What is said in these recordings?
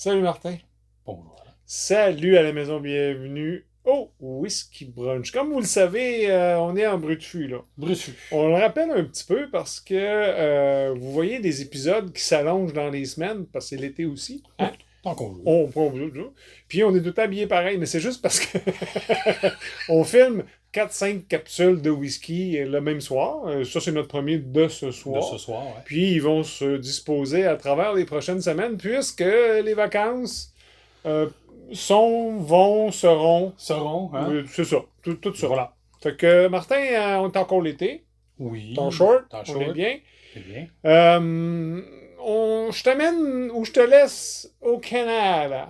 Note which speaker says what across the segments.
Speaker 1: Salut Martin.
Speaker 2: Bonjour.
Speaker 1: Salut à la maison, bienvenue au Whisky Brunch. Comme vous le savez, on est en brut de fût, là.
Speaker 2: Brussu.
Speaker 1: On le rappelle un petit peu parce que vous voyez des épisodes qui s'allongent dans les semaines, parce que c'est l'été aussi. Hein?
Speaker 2: Tant qu'on veut.
Speaker 1: On prend Puis on est tout habillés pareil, mais c'est juste parce que on filme 4-5 capsules de whisky le même soir. Ça, c'est notre premier de ce soir.
Speaker 2: De ce soir, ouais.
Speaker 1: Puis ils vont se disposer à travers les prochaines semaines, puisque les vacances seront.
Speaker 2: Seront, hein?
Speaker 1: C'est ça, tout ça.
Speaker 2: Voilà.
Speaker 1: Fait que, Martin, on est encore l'été.
Speaker 2: Oui.
Speaker 1: Ton short,
Speaker 2: Ton
Speaker 1: on
Speaker 2: short.
Speaker 1: est bien.
Speaker 2: C'est bien.
Speaker 1: Je t'amène ou je te laisse au Canada.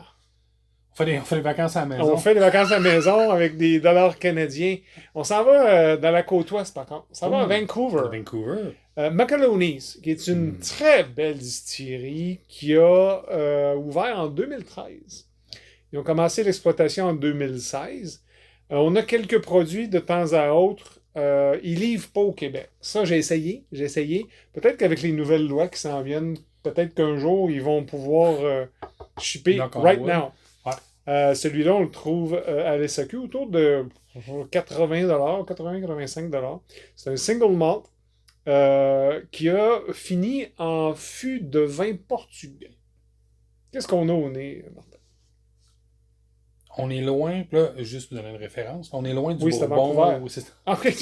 Speaker 2: On fait des vacances à la maison.
Speaker 1: On fait des vacances à la maison avec des dollars canadiens. On s'en va dans la côte ouest, par contre. On s'en va à Vancouver.
Speaker 2: Vancouver.
Speaker 1: McAloney's, qui est une très belle distillerie qui a ouvert en 2013. Ils ont commencé l'exploitation en 2016. On a quelques produits de temps à autre. Ils livrent pas au Québec. Ça, j'ai essayé. Peut-être qu'avec les nouvelles lois qui s'en viennent, peut-être qu'un jour, ils vont pouvoir shipper right now.
Speaker 2: Ouais.
Speaker 1: Celui-là, on le trouve à l'SAQ autour de 80$, 80-85$. C'est un single malt qui a fini en fût de vin portugais. Qu'est-ce qu'on a au nez, Martin?
Speaker 2: On est loin, là, juste pour donner une référence, on est loin du
Speaker 1: Oui, c'est à
Speaker 2: Bourbon.
Speaker 1: Vancouver. Ok.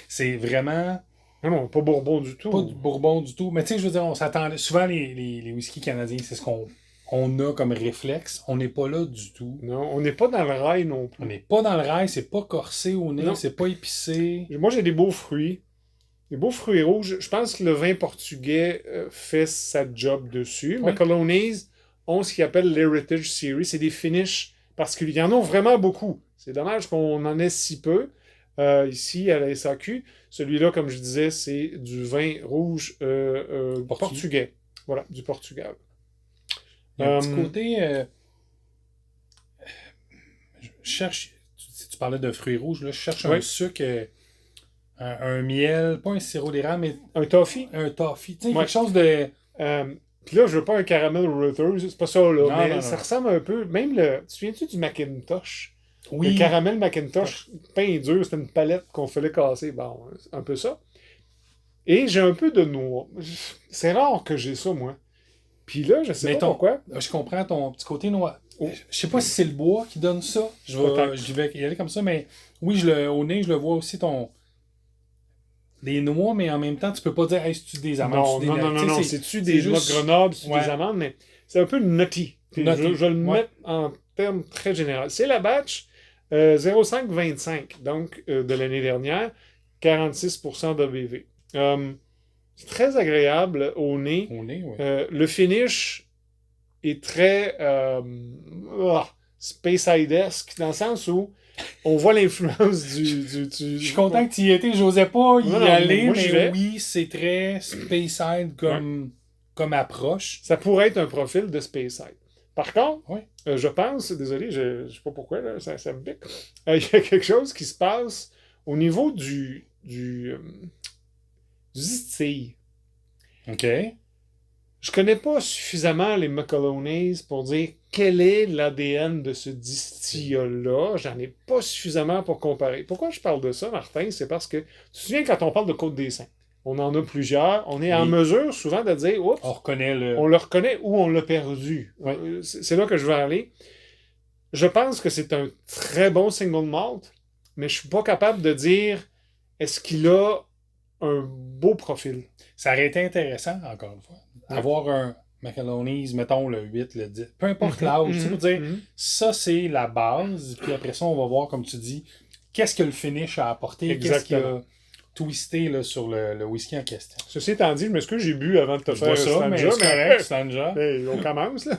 Speaker 2: C'est vraiment
Speaker 1: Non, pas Bourbon du tout.
Speaker 2: pas du Bourbon du tout. Mais tu sais, je veux dire, on s'attendait. Souvent, les whiskies canadiens, c'est ce qu'on a comme réflexe. On n'est pas là du tout.
Speaker 1: Non, on n'est pas dans le rail non plus.
Speaker 2: On n'est pas dans le rail, c'est pas corsé au nez,
Speaker 1: Non.
Speaker 2: c'est pas épicé.
Speaker 1: Moi, j'ai des beaux fruits. Des beaux fruits rouges. Je pense que le vin portugais fait sa job dessus.
Speaker 2: Oui.
Speaker 1: McAloney's ont ce qu'ils appellent l'Heritage Series. C'est des finishes particuliers. Il y en a vraiment beaucoup. C'est dommage qu'on en ait si peu ici à la SAQ. Celui-là, comme je disais, c'est du vin rouge portugais. Voilà, du Portugal.
Speaker 2: Il y a un petit côté... je cherche... Tu parlais de fruits rouges, là. Je cherche un sucre... un miel, pas un sirop d'érable, mais...
Speaker 1: Un toffee?
Speaker 2: Un toffee. Tu sais, quelque chose de...
Speaker 1: Puis là, je veux pas un caramel Reuters, c'est pas ça, là.
Speaker 2: Non,
Speaker 1: mais
Speaker 2: non,
Speaker 1: ça
Speaker 2: non.
Speaker 1: ressemble un peu... Même le... Tu te souviens-tu du Macintosh?
Speaker 2: Oui.
Speaker 1: Le caramel Macintosh, pain dur, c'était une palette qu'on fallait casser. Bon, un peu ça. Et j'ai un peu de noix. C'est rare que j'ai ça, moi. Puis là, je sais pas pourquoi.
Speaker 2: Je comprends ton petit côté noir.
Speaker 1: Oh.
Speaker 2: Je sais pas si c'est le bois qui donne ça. Je vais y aller comme ça, mais oui, au nez, je le vois aussi des noix, mais en même temps, tu peux pas dire, hey, c'est-tu des amandes?
Speaker 1: Non. C'est-tu des noix de Grenoble, c'est des amandes, mais c'est un peu nutty. Je vais le mettre en termes très généraux. C'est la batch 05-25, donc de l'année dernière, 46% d'ABV. C'est très agréable au nez.
Speaker 2: Au nez, oui.
Speaker 1: Le finish est très Speyside-esque, dans le sens où on voit l'influence du...
Speaker 2: Je suis content que tu y étais. J'osais pas y aller,
Speaker 1: moi,
Speaker 2: mais oui, c'est très Speyside comme approche.
Speaker 1: Ça pourrait être un profil de Speyside. Par contre,
Speaker 2: oui.
Speaker 1: Je pense, désolé, je sais pas pourquoi, là, ça me pique, il y a quelque chose qui se passe au niveau du distille.
Speaker 2: OK.
Speaker 1: Je connais pas suffisamment les McAloney's pour dire quel est l'ADN de ce distillat-là. J'en ai pas suffisamment pour comparer. Pourquoi je parle de ça, Martin? C'est parce que, tu te souviens quand on parle de Côte-des-Saints, on en a plusieurs, on est en mesure souvent de dire, oups, on le reconnaît ou on l'a perdu.
Speaker 2: Oui.
Speaker 1: C'est là que je veux aller. Je pense que c'est un très bon single malt, mais je suis pas capable de dire est-ce qu'il a un beau profil.
Speaker 2: Ça aurait été intéressant, encore une fois, avoir un McAloney's, mettons le 8, le 10, peu importe l'âge, tu sais, pour dire, ça c'est la base, puis après ça, on va voir, comme tu dis, qu'est-ce que le finish a apporté, qu'est-ce qu'il a twisté là, sur le whisky en question.
Speaker 1: Ceci étant dit, je m'excuse, j'ai bu avant de te faire
Speaker 2: ça, mais c'est correct, Stanja.
Speaker 1: Hey, on commence, là.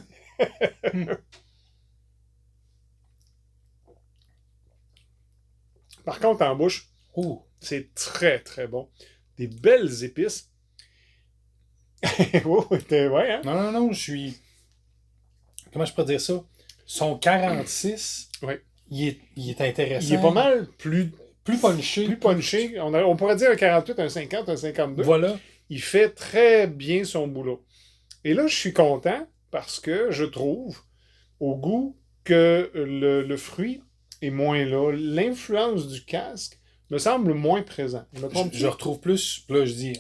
Speaker 1: Par contre, en bouche, c'est très, très bon. Des belles épices. Ouais, hein?
Speaker 2: Non, je suis... Comment je peux dire ça? Son 46, il est intéressant.
Speaker 1: Il est pas mal plus
Speaker 2: punché.
Speaker 1: Plus punché. On pourrait dire un 48, un 50, un 52.
Speaker 2: Voilà.
Speaker 1: Il fait très bien son boulot. Et là, je suis content parce que je trouve, au goût, que le fruit est moins là. L'influence du casque me semble moins présent.
Speaker 2: Je retrouve plus, là je dis,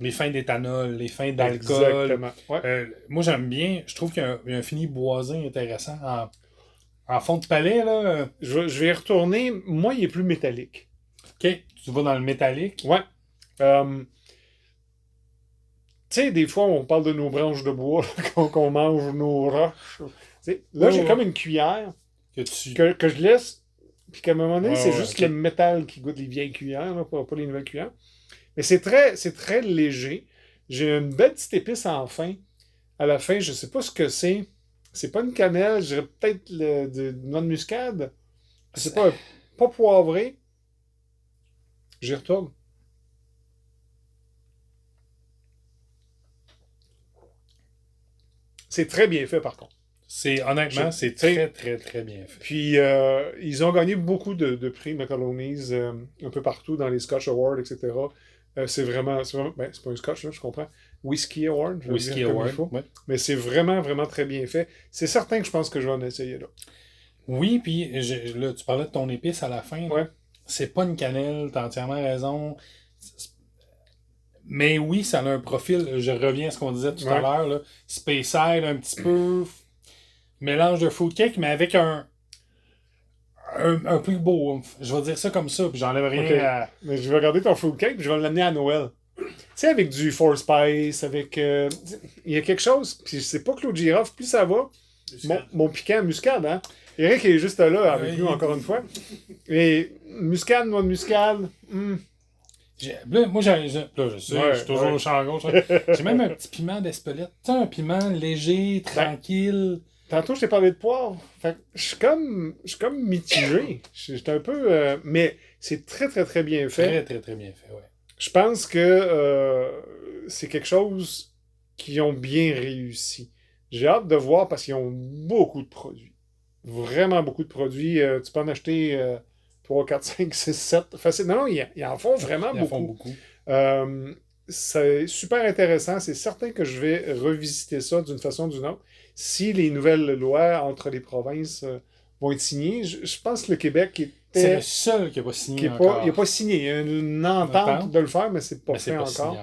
Speaker 2: les fins d'éthanol, les fins d'alcool.
Speaker 1: Exactement. Ouais.
Speaker 2: Moi j'aime bien, je trouve qu'il y a un fini boisé intéressant en fond de palais. Là.
Speaker 1: Je vais y retourner. Moi, il est plus métallique.
Speaker 2: OK, tu vas dans le métallique.
Speaker 1: Ouais. Tu sais, des fois, on parle de nos branches de bois là, qu'on mange nos roches. T'sais, là, j'ai comme une cuillère que je laisse, puis qu'à un moment donné, c'est juste le métal qui goûte les vieilles cuillères, là, pas les nouvelles cuillères. Mais c'est très léger. J'ai une belle petite épice en fin. À la fin, je sais pas ce que c'est. C'est pas une cannelle, je dirais peut-être de noix de muscade. C'est pas poivré. J'y retourne. C'est très bien fait, par contre.
Speaker 2: Honnêtement, c'est très, très, très bien fait.
Speaker 1: Puis, ils ont gagné beaucoup de prix McAloney's un peu partout dans les Scotch Awards, etc. C'est vraiment ben, c'est pas un Scotch, là, je comprends. Whisky Award.
Speaker 2: Whisky Award, ouais.
Speaker 1: Mais c'est vraiment, vraiment très bien fait. C'est certain que je pense que je vais en essayer, là.
Speaker 2: Oui, puis là, tu parlais de ton épice à la fin.
Speaker 1: Ouais.
Speaker 2: C'est pas une cannelle, t'as entièrement raison. Mais oui, ça a un profil, je reviens à ce qu'on disait tout à l'heure, là, spécial un petit peu, mélange de fruitcake, mais avec un plus beau oomph. Je vais dire ça comme ça, puis j'enlève rien à...
Speaker 1: Mais je vais regarder ton fruitcake, puis je vais l'amener à Noël. Tu sais, avec du Four Spice, avec... il y a quelque chose, puis c'est pas Claude Giroffe, plus ça va, mon piquant muscade, hein. Eric est juste là avec nous, encore une fois. Et muscade, noix de muscade,
Speaker 2: Moi, je suis toujours au champ gauche. J'ai même un petit piment d'Espelette. Tu sais, un piment léger, tranquille.
Speaker 1: Tantôt, je t'ai parlé de poivre. Fait que je suis comme mitigé. J'étais un peu... mais c'est très, très, très bien fait.
Speaker 2: Très, très, très bien fait, ouais.
Speaker 1: Je pense que c'est quelque chose qu'ils ont bien réussi. J'ai hâte de voir parce qu'ils ont beaucoup de produits. Vraiment beaucoup de produits. Tu peux en acheter 3, 4, 5, 6, 7. Facile. Non, ils en font vraiment beaucoup.
Speaker 2: Ils en font beaucoup.
Speaker 1: C'est super intéressant. C'est certain que je vais revisiter ça d'une façon ou d'une autre. Si les nouvelles lois entre les provinces vont être signées, je pense que le Québec était...
Speaker 2: C'est le seul qui n'a pas signé encore.
Speaker 1: Il n'a pas signé. Il y a une entente de le faire, mais c'est pas fait encore.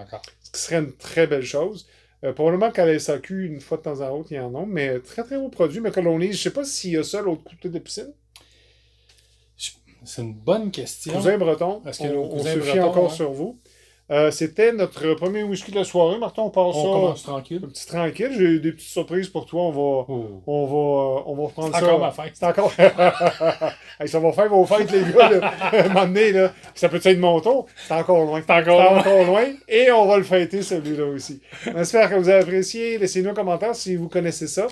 Speaker 1: Ce qui serait une très belle chose. Probablement qu'à la SAQ, une fois de temps en temps, il y en a. Mais très, très beau produit. McAloney's, je ne sais pas s'il y a ça, l'autre côté de piscine.
Speaker 2: C'est une bonne question.
Speaker 1: Cousin breton, on se fie encore sur vous. C'était notre premier whisky de la soirée. Martin, on passe ça.
Speaker 2: On commence tranquille.
Speaker 1: Un petit tranquille. J'ai des petites surprises pour toi. On va prendre ça.
Speaker 2: C'est encore ma fête.
Speaker 1: C'est encore. Hey, ça va faire vos fêtes, les gars. Là. À un moment donné, là. Ça peut être mon tour. C'est encore loin. Encore loin. Et on va le fêter, celui-là aussi. On espère que vous avez apprécié. Laissez-nous un commentaire si vous connaissez ça.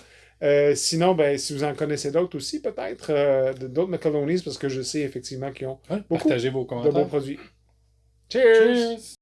Speaker 1: Sinon, ben, si vous en connaissez d'autres aussi, peut-être, d'autres McAloney's, parce que je sais effectivement qu'ils ont beaucoup
Speaker 2: partagez vos commentaires.
Speaker 1: de bons produits. Cheers!